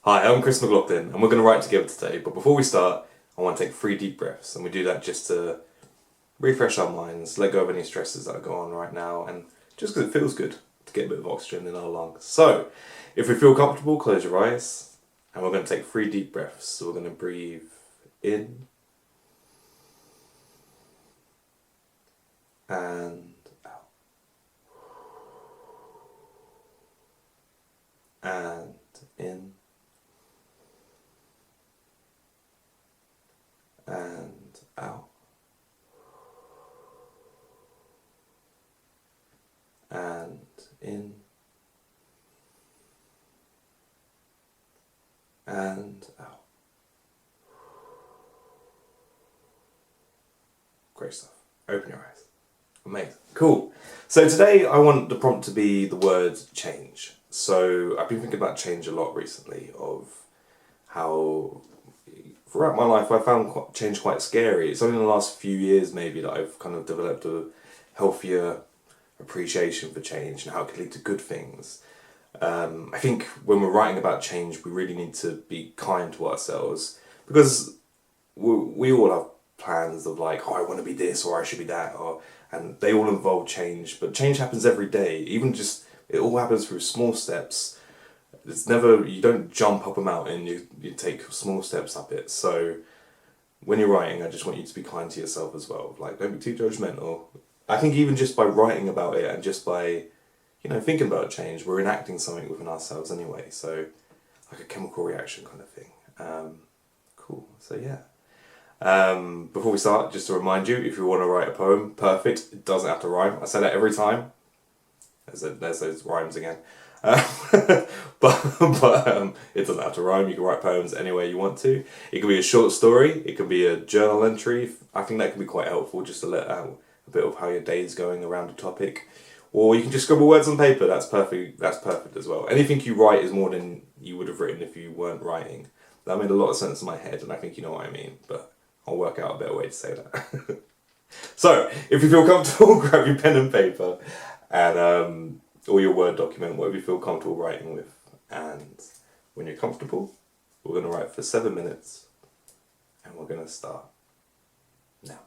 Hi, I'm Chris McLaughlin, and we're going to write together today. But before we start, I want to take 3 deep breaths, and we do that just to refresh our minds, let go of any stresses that are going on right now, and just because it feels good to get a bit of oxygen in our lungs. So, if we feel comfortable, close your eyes, and we're going to take 3 deep breaths. So we're going to breathe in and out, and in and out, and in and out. Great stuff. Open your eyes. Amazing. Cool. So today I want the prompt to be the word change. So I've been thinking about change a lot recently, of how throughout my life I found change quite scary. It's only in the last few years maybe that I've kind of developed a healthier appreciation for change and how it can lead to good things. I think when we're writing about change, we really need to be kind to ourselves, because we all have plans of like, oh, I want to be this or I should be that, and they all involve change. But change happens every day. Even just it all happens through small steps. It's never, you don't jump up a mountain. You take small steps up it. So when you're writing, I just want you to be kind to yourself as well. Like, don't be too judgmental. I think even just by writing about it and just by thinking about change, we're enacting something within ourselves anyway. So like a chemical reaction kind of thing. Cool. So yeah. Before we start, just to remind you, if you want to write a poem, perfect. It doesn't have to rhyme. I say that every time. There's those rhymes again. But it doesn't have to rhyme. You can write poems any way you want to. It can be a short story. It can be a journal entry. I think that can be quite helpful, just to let out a bit of how your day is going around a topic. Or you can just scribble words on paper. That's perfect. That's perfect as well. Anything you write is more than you would have written if you weren't writing. That made a lot of sense in my head, and I think you know what I mean. But I'll work out a better way to say that. So, if you feel comfortable, grab your pen and paper, and or your Word document, whatever you feel comfortable writing with. And when you're comfortable, we're going to write for 7 minutes, and we're going to start now.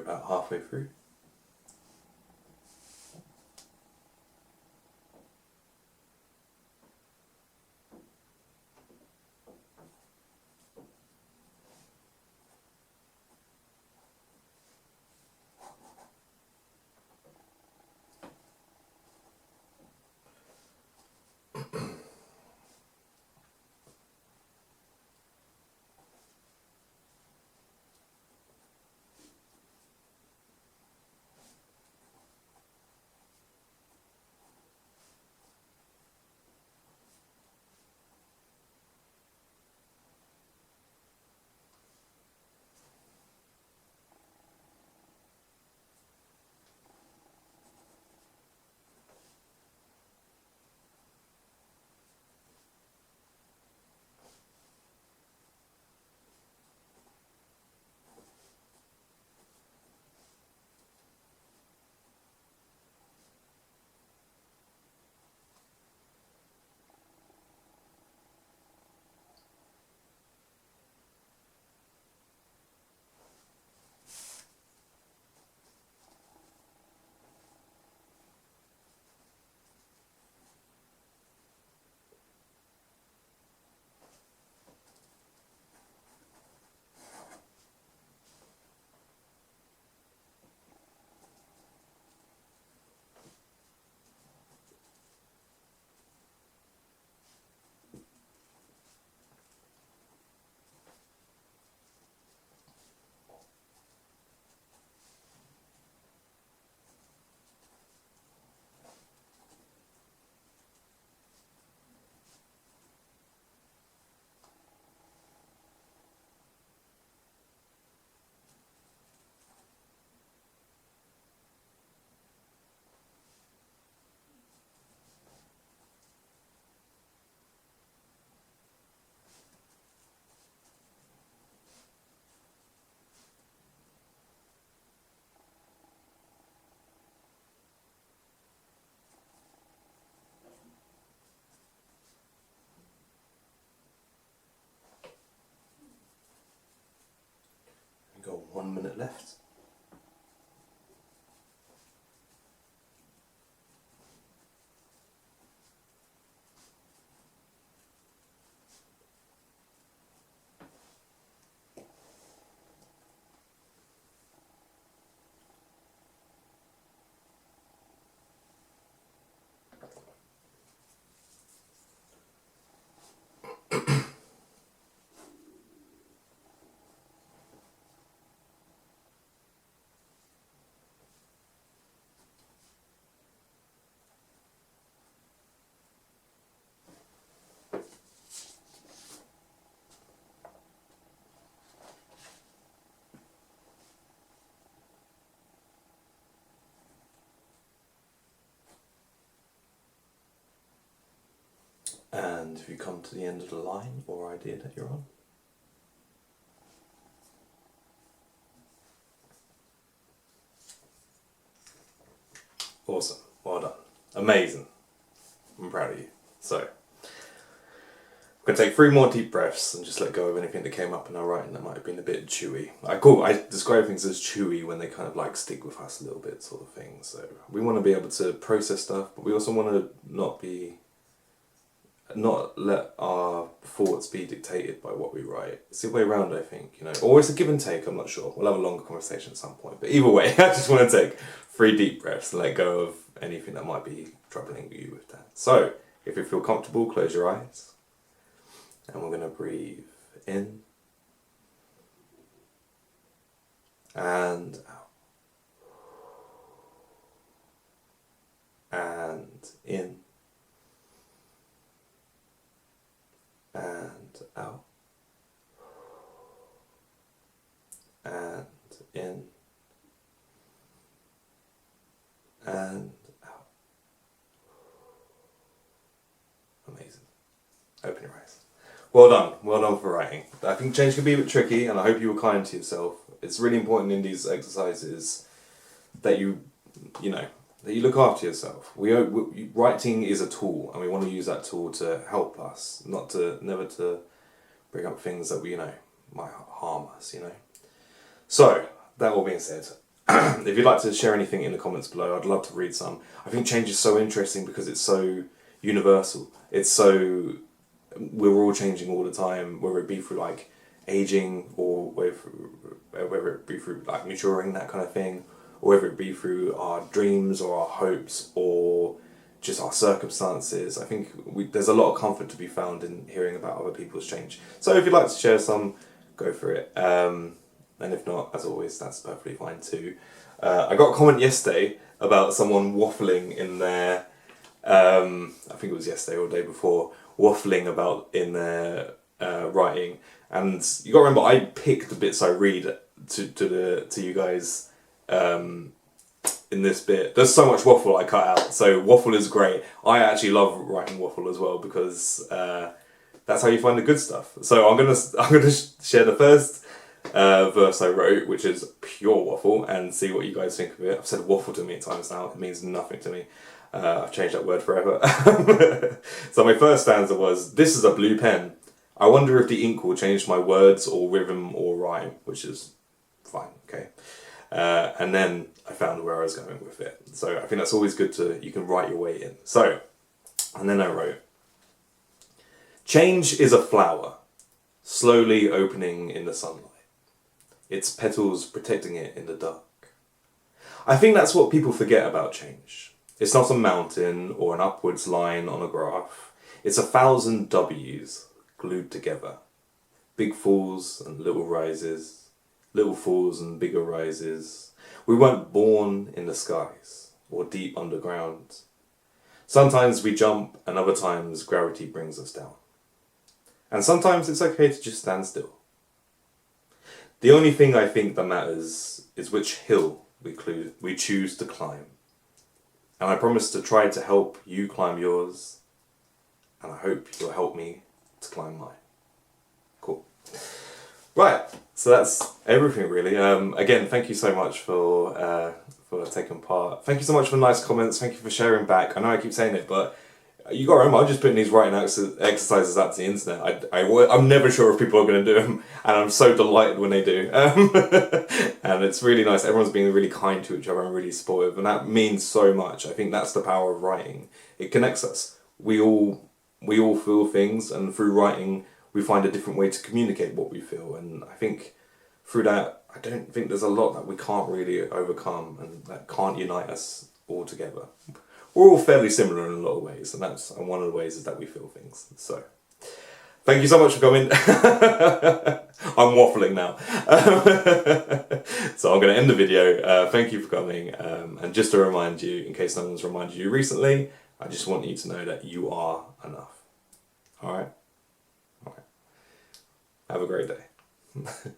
about halfway through. We've got 1 minute left. And if you come to the end of the line or idea that you're on, awesome, well done, amazing, I'm proud of you. So, I'm going to take 3 more deep breaths and just let go of anything that came up in our writing that might have been a bit chewy. I describe things as chewy when they kind of like stick with us a little bit sort of thing. So we want to be able to process stuff, but we also want to not let our thoughts be dictated by what we write. It's the way around, I think, or it's a give and take, I'm not sure. We'll have a longer conversation at some point. But either way, I just want to take 3 deep breaths and let go of anything that might be troubling you with that. So, if you feel comfortable, close your eyes. And we're going to breathe in and out. And in and out. And in and out. Amazing. Open your eyes. Well done for writing. I think change can be a bit tricky, and I hope you were kind to yourself. It's really important in these exercises that you look after yourself. Writing is a tool, and we want to use that tool to help us, never to bring up things that might harm us. So that all being said, If you'd like to share anything in the comments below, I'd love to read some. I think change is so interesting because it's so universal. It's so, we're all changing all the time, whether it be through like aging, or whether it be through like maturing, that kind of thing, or whether it be through our dreams or our hopes or just our circumstances. I think there's a lot of comfort to be found in hearing about other people's change. So if you'd like to share some, go for it. And if not, as always, that's perfectly fine too. I got a comment yesterday about someone waffling in their, I think it was yesterday or the day before, waffling about in their writing. And you got to remember, I pick the bits I read to you guys in this bit. There's so much waffle I cut out, so waffle is great. I actually love writing waffle as well because that's how you find the good stuff. So I'm gonna share the first verse I wrote, which is pure waffle, and see what you guys think of it. I've said waffle too many times now; it means nothing to me. I've changed that word forever. So my first stanza was, "This is a blue pen. I wonder if the ink will change my words or rhythm or rhyme," which is fine, okay. And then I found where I was going with it. So I think that's always good you can write your way in. So, and then I wrote, "Change is a flower, slowly opening in the sunlight, its petals protecting it in the dark." I think that's what people forget about change. It's not a mountain or an upwards line on a graph. It's 1,000 W's glued together. Big falls and little rises, little falls and bigger rises. We weren't born in the skies or deep underground. Sometimes we jump and other times gravity brings us down. And sometimes it's okay to just stand still. The only thing I think that matters is which hill we choose to climb. And I promise to try to help you climb yours, and I hope you'll help me to climb mine. Cool. Right, so that's everything really. Again, thank you so much for taking part. Thank you so much for nice comments. Thank you for sharing back. I know I keep saying it, but you got to remember, I'm just putting these writing exercises out to the internet. I'm never sure if people are going to do them, and I'm so delighted when they do. And it's really nice. Everyone's being really kind to each other and really supportive, and that means so much. I think that's the power of writing. It connects us. We all feel things, and through writing, we find a different way to communicate what we feel. And I think through that, I don't think there's a lot that we can't really overcome and that can't unite us all together. We're all fairly similar in a lot of ways, and that's one of the ways is that we feel things. So, thank you so much for coming. I'm waffling now. So I'm going to end the video. Thank you for coming. And just to remind you, in case no one's reminded you recently, I just want you to know that you are enough. Alright? Alright. Have a great day.